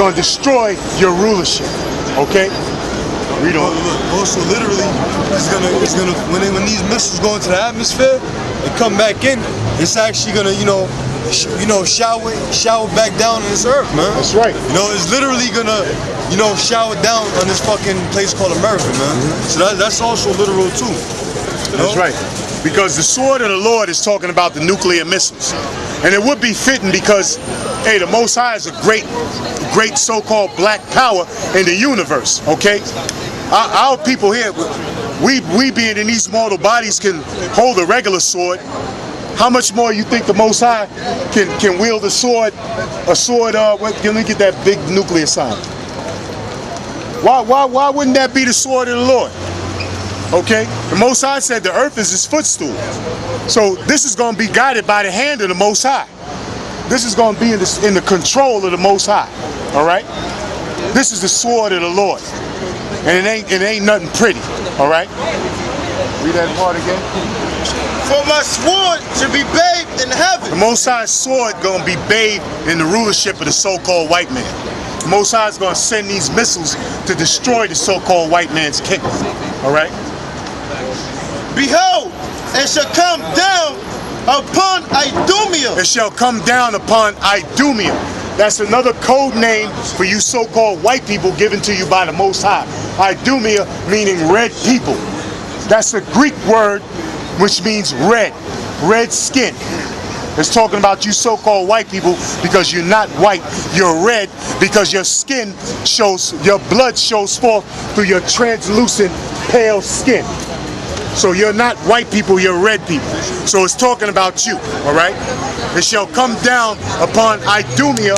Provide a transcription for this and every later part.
Going to destroy your rulership. Okay? Read on. Also, literally, it's gonna when these missiles go into the atmosphere and come back in, it's actually gonna shower back down on this earth, man. That's right. It's literally gonna shower down on this fucking place called America, man. So that's also literal too. That's right. Because the sword of the Lord is talking about the nuclear missiles. And it would be fitting because, hey, the Most High is a great so-called black power in the universe, okay? Our people here, we being in these mortal bodies can hold a regular sword. How much more you think the Most High can wield a sword, let me get that big nuclear sign. Why wouldn't that be the sword of the Lord? Okay? The Most High said the earth is his footstool. So this is going to be guided by the hand of the Most High. This is going to be in the control of the Most High. All right? This is the sword of the Lord. And it ain't nothing pretty. All right? Read that part again. For my sword should be bathed in heaven. The Most High's sword going to be bathed in the rulership of the so-called white man. The Most High is going to send these missiles to destroy the so-called white man's kingdom. All right? Behold, it shall come down upon Idumea. It shall come down upon Idumea. That's another code name for you so-called white people given to you by the Most High. Idumea meaning red people. That's a Greek word which means red skin. It's talking about you so-called white people because you're not white, you're red because your skin shows, your blood shows forth through your translucent pale skin. So you're not white people, you're red people. So it's talking about you, all right? It shall come down upon Idumea,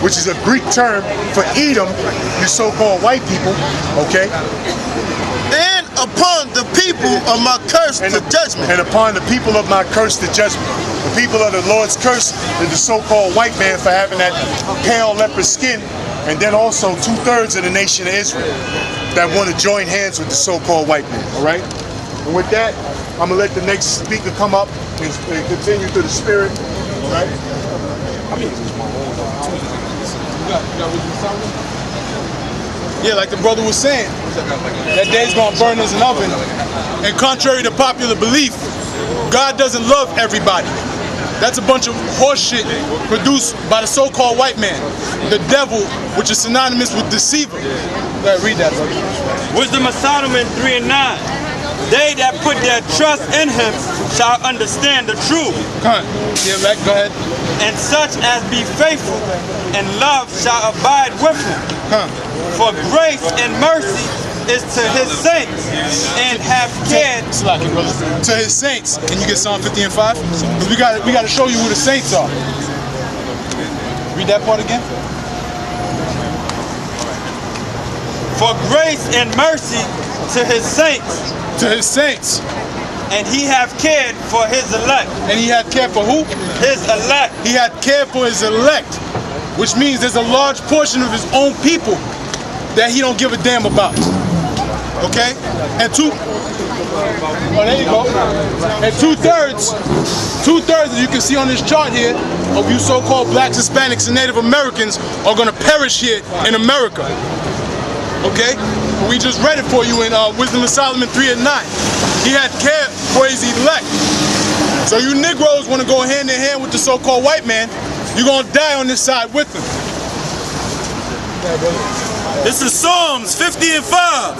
which is a Greek term for Edom, you so-called white people, okay? And upon the people of my curse to judgment. And upon the people of my curse to judgment. The people of the Lord's curse is the so-called white man for having that pale leopard skin, and then also 2/3 of the nation of Israel that want to join hands with the so-called white man, all right? And with that, I'm going to let the next speaker come up and continue through the spirit. All right? Yeah, like the brother was saying, that day's going to burn as an oven. And contrary to popular belief, God doesn't love everybody. That's a bunch of horse shit produced by the so-called white man. The devil, which is synonymous with deceiver. Read that, brother. Wisdom of Solomon 3:9. They that put their trust in him shall understand the truth. Yeah, right, go ahead. And such as be faithful and love shall abide with him. For grace and mercy is to his saints and have cared. To his saints. Can you get Psalm 50 and 5? Because we got to show you who the saints are. Read that part again. For grace and mercy to his saints. To his saints. And he have cared for his elect. And he had cared for who? His elect. He had cared for his elect, which means there's a large portion of his own people that he don't give a damn about. Okay? And there you go. And two-thirds, as you can see on this chart here, of you so-called blacks, Hispanics, and Native Americans are gonna perish here in America. Okay? We just read it for you in Wisdom of Solomon 3:9. He had care for his elect. So you Negroes want to go hand in hand with the so-called white man, you're going to die on this side with him. This is Psalms 50 and 5.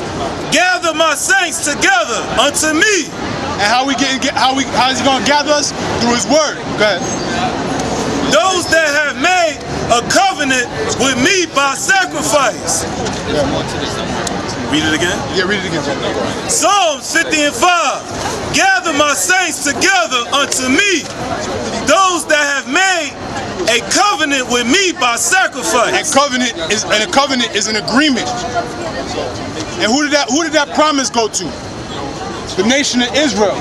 Gather my saints together unto me. And how is he going to gather us? Through his word. Go ahead. Those that have made a covenant with me by sacrifice. Read it again? Yeah, read it again. Psalms 50 and 5. Gather my saints together unto me. Those that have made a covenant with me by sacrifice. And a covenant is an agreement. And who did that promise go to? The nation of Israel.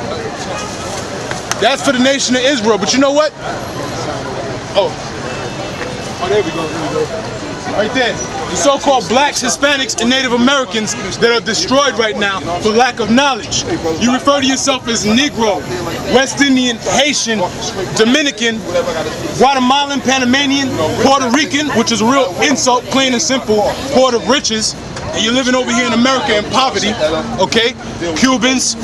That's for the nation of Israel. But you know what? Oh, there we go. Right there. The so-called blacks, Hispanics, and Native Americans that are destroyed right now for lack of knowledge. You refer to yourself as Negro, West Indian, Haitian, Dominican, Guatemalan, Panamanian, Puerto Rican, which is a real insult, plain and simple, port of riches. And you're living over here in America in poverty, okay? Cubans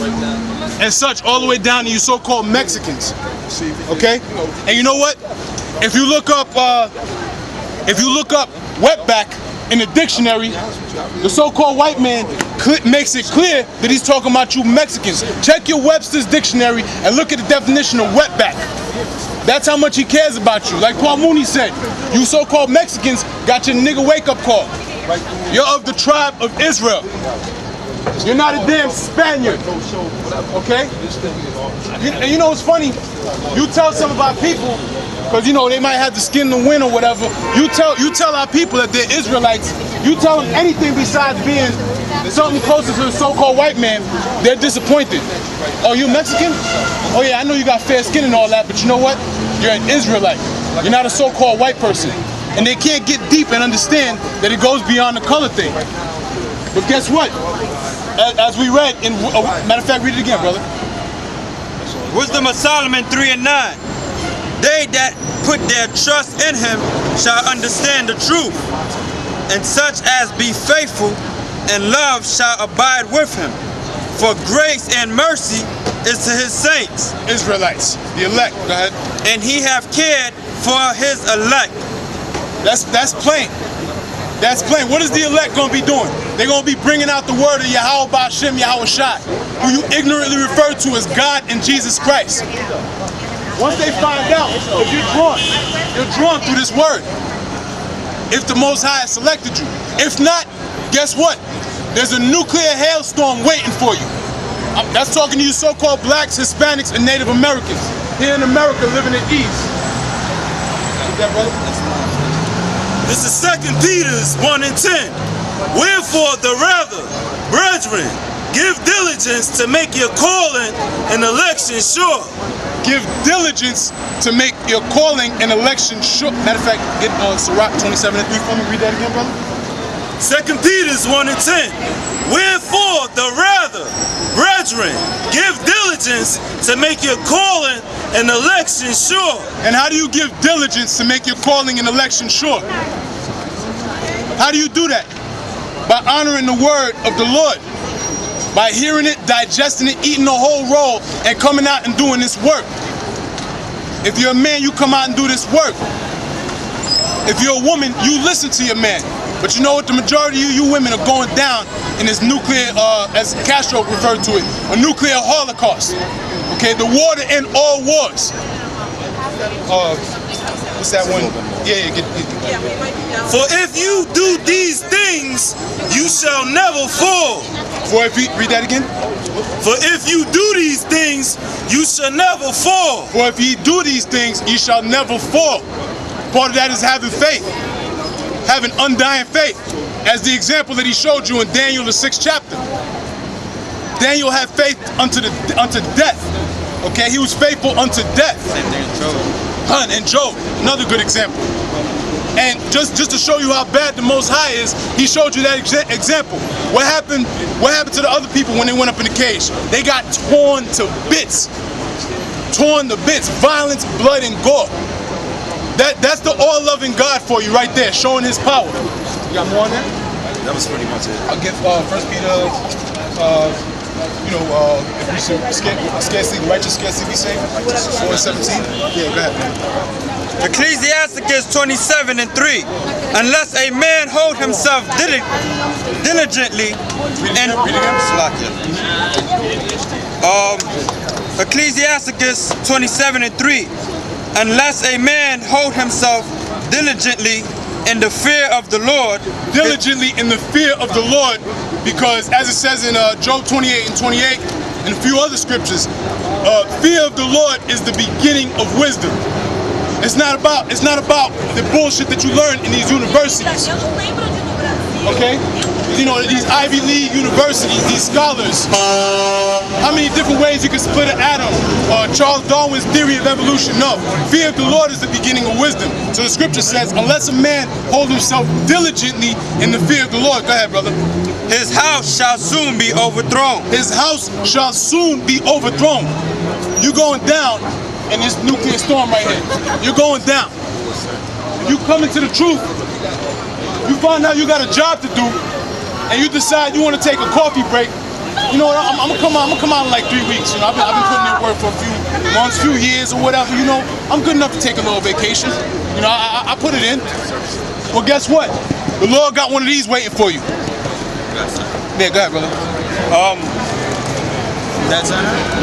and such, all the way down to you so-called Mexicans, okay? And you know what? If you look up wetback in the dictionary, the so-called white man makes it clear that he's talking about you Mexicans. Check your Webster's dictionary and look at the definition of wetback. That's how much he cares about you. Like Paul Mooney said, you so-called Mexicans got your nigga wake-up call. You're of the tribe of Israel. You're not a damn Spaniard, okay? And you know what's funny? You tell some of our people, because you know they might have the skin to win or whatever. You tell our people that they're Israelites. You tell them anything besides being something closer to the so-called white man, they're disappointed. Oh, you Mexican? Oh yeah, I know you got fair skin and all that, but you know what? You're an Israelite. You're not a so-called white person. And they can't get deep and understand that it goes beyond the color thing. But guess what? As we read in, matter of fact, read it again, brother. Wisdom of Solomon 3 and 9. They that put their trust in him shall understand the truth, and such as be faithful and love shall abide with him. For grace and mercy is to his saints. Israelites, the elect. Go ahead. And he hath cared for his elect. That's plain. That's plain. What is the elect going to be doing? They're going to be bringing out the word of Yahweh Ba'Shem Yahweh Shai, who you ignorantly refer to as God and Jesus Christ. Once they find out, if you're drawn through this word. If the Most High has selected you. If not, guess what? There's a nuclear hailstorm waiting for you. That's talking to you so-called blacks, Hispanics, and Native Americans here in America living at ease. That, brother? This is 2 Peter 1 and 10. Wherefore the rather, brethren, give diligence to make your calling and election sure. Give diligence to make your calling and election sure. Matter of fact, get Sirach 27 and 3 for me. Read that again, brother. 2 Peter 1 and 10. Wherefore the rather, brethren, give diligence to make your calling and election sure. And how do you give diligence to make your calling and election sure? How do you do that? By honoring the word of the Lord. By hearing it, digesting it, eating the whole roll, and coming out and doing this work. If you're a man, you come out and do this work. If you're a woman, you listen to your man. But you know what? The majority of you women are going down in this nuclear, as Castro referred to it, a nuclear holocaust. Okay, the war to end all wars. What's that one? Yeah, For if you do these things, you shall never fall. For if you, read that again. For if you do these things, you shall never fall. For if ye do these things, ye shall never fall. Part of that is having faith. Having undying faith. As the example that he showed you in Daniel, the 6th chapter. Daniel had faith unto death. Okay, he was faithful unto death. Same thing as Job. And Job, another good example. And just to show you how bad the Most High is, he showed you that example. What happened to the other people when they went up in the cage? They got torn to bits. Torn to bits. Violence, blood, and gore. That's the all-loving God for you right there, showing his power. You got more on that? That was pretty much it. I'll give 1 Peter, if we should scarcely the righteous, scarcely be saved. 4:17. Yeah, go ahead, man. Ecclesiasticus 27 and 3. Unless a man hold himself diligently and Ecclesiasticus 27 and 3. Unless a man hold himself diligently in the fear of the Lord. Diligently in the fear of the Lord, because as it says in Job 28 and 28 and a few other scriptures, fear of the Lord is the beginning of wisdom. It's not about the bullshit that you learn in these universities. Okay? You know, these Ivy League universities, these scholars, how many different ways you can split an atom? Charles Darwin's theory of evolution. No. Fear of the Lord is the beginning of wisdom. So the scripture says, unless a man hold himself diligently in the fear of the Lord. Go ahead, brother. His house shall soon be overthrown. His house shall soon be overthrown. You're going down in this nuclear storm right here. You're going down. You come into the truth, you find out you got a job to do, and you decide you want to take a coffee break. You know what? I'm gonna come out in like 3 weeks. You know, I've been putting in work for a few months, few years, or whatever. You know, I'm good enough to take a little vacation. You know, I put it in. Well, guess what? The Lord got one of these waiting for you. Yeah, go ahead, brother. That's it.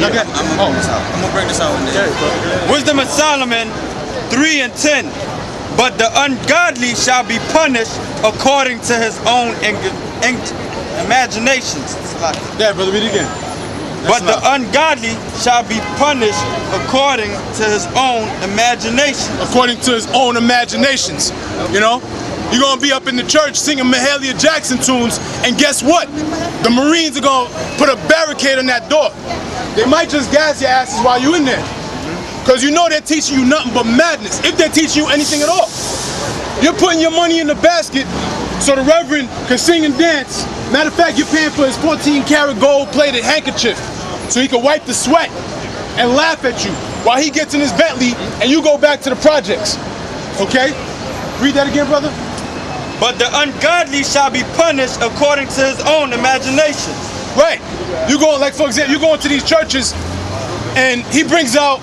Okay. I'm gonna bring this out in there. Wisdom of Solomon 3:10. But the ungodly shall be punished according to his own imaginations. Yeah, brother, read it again. But the ungodly shall be punished according to his own imaginations. According to his own imaginations. You know? You're gonna be up in the church singing Mahalia Jackson tunes, and guess what? The Marines are gonna put a barricade on that door. They might just gas your asses while you're in there. Because you know they're teaching you nothing but madness, if they're teaching you anything at all. You're putting your money in the basket so the Reverend can sing and dance. Matter of fact, you're paying for his 14-karat gold-plated handkerchief so he can wipe the sweat and laugh at you while he gets in his Bentley and you go back to the projects. Okay? Read that again, brother. But the ungodly shall be punished according to his own imagination. Right. You go, like for example, you go into these churches and he brings out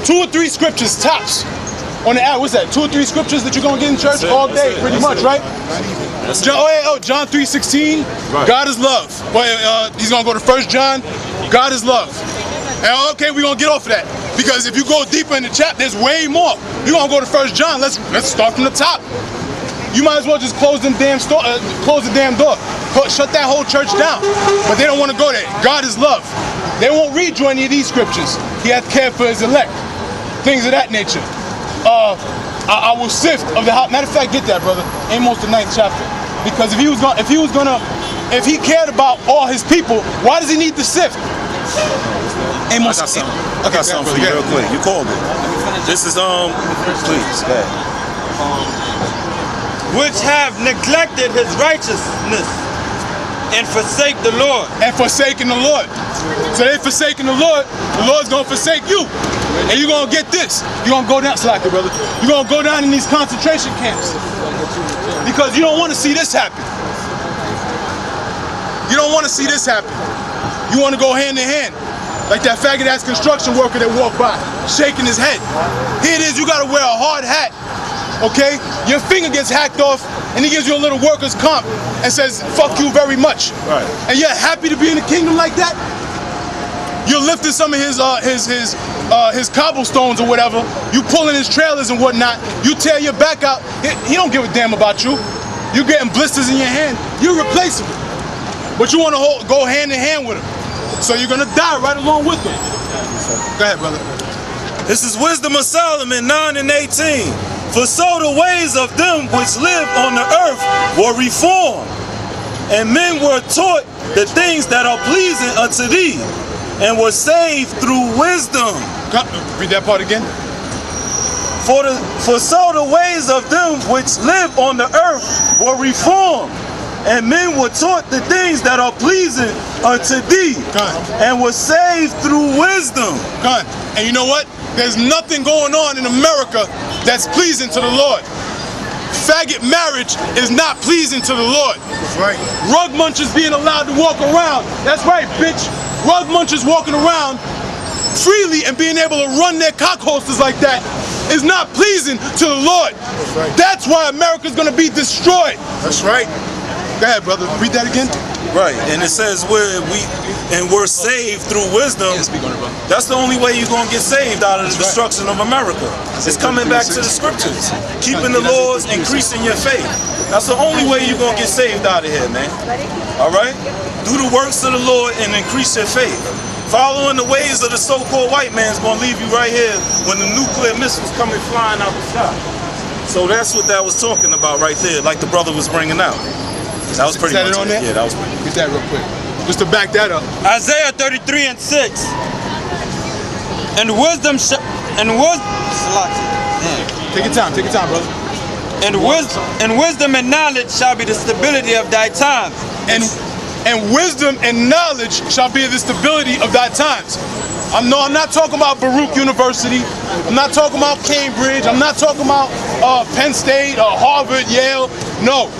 2 or 3 scriptures tops on the app. What's that? 2 or 3 scriptures that you're gonna get in church all day, pretty much, right? John 3:16. Right. God is love. Well, he's gonna go to 1 John. God is love. And okay, we're gonna get off of that because if you go deeper in the chapter, there's way more. You're gonna go to 1 John. Let's start from the top. You might as well just close the damn door. Shut that whole church down. But they don't want to go there. God is love. They won't read you any of these scriptures. He hath cared for his elect. Things of that nature. I will sift of the house. Matter of fact, get that, brother. Amos the 9th chapter. Because if he cared about all his people, why does he need to sift? Amos. I got something for you real quick. You called it. This is please go ahead. Which have neglected his righteousness and forsake the Lord. And forsaken the Lord. So they forsaken the Lord's gonna forsake you. And you're gonna get this. You're gonna go down, slacker, brother. You're gonna go down in these concentration camps. Because you don't wanna see this happen. You don't wanna see this happen. You wanna go hand in hand. Like that faggot ass construction worker that walked by, shaking his head. Here it is, you gotta wear a hard hat. Okay? Your finger gets hacked off and he gives you a little worker's comp and says, fuck you very much. Right. And you're happy to be in the kingdom like that? You're lifting some of his cobblestones or whatever. You pulling his trailers and whatnot. You tear your back out. He don't give a damn about you. You're getting blisters in your hand. You're replaceable. But you want to go hand in hand with him. So you're going to die right along with him. Go ahead, brother. This is Wisdom of Solomon 9:18. For so the ways of them which live on the earth were reformed, and men were taught the things that are pleasing unto thee, and were saved through wisdom. Read that part again. For so the ways of them which live on the earth were reformed, and men were taught the things that are pleasing unto thee, and were saved through wisdom. And you know what? There's nothing going on in America that's pleasing to the Lord. Faggot marriage is not pleasing to the Lord. That's right. Rug munchers being allowed to walk around. That's right, bitch. Rug munchers walking around freely and being able to run their cock holsters like that is not pleasing to the Lord. That's right. That's why America's gonna be destroyed. That's right. Go ahead, brother. Read that again. Right, and it says we're saved through wisdom. That's the only way you're gonna get saved out of the destruction of America. It's coming back to the scriptures, keeping the laws, increasing your faith. That's the only way you're gonna get saved out of here, man. All right, do the works of the Lord and increase your faith. Following the ways of the so-called white man is gonna leave you right here when the nuclear missiles coming flying out the sky. So that's what that was talking about right there, like the brother was bringing out. That was pretty Is that much it on it. there? Yeah, that was pretty Get that real quick. Just to back that up. Isaiah 33:6. And wisdom Take your time, brother. and wisdom and knowledge shall be the stability of thy times. And wisdom and knowledge shall be the stability of thy times. I'm not talking about Baruch University. I'm not talking about Cambridge. I'm not talking about Penn State or Harvard, Yale. No.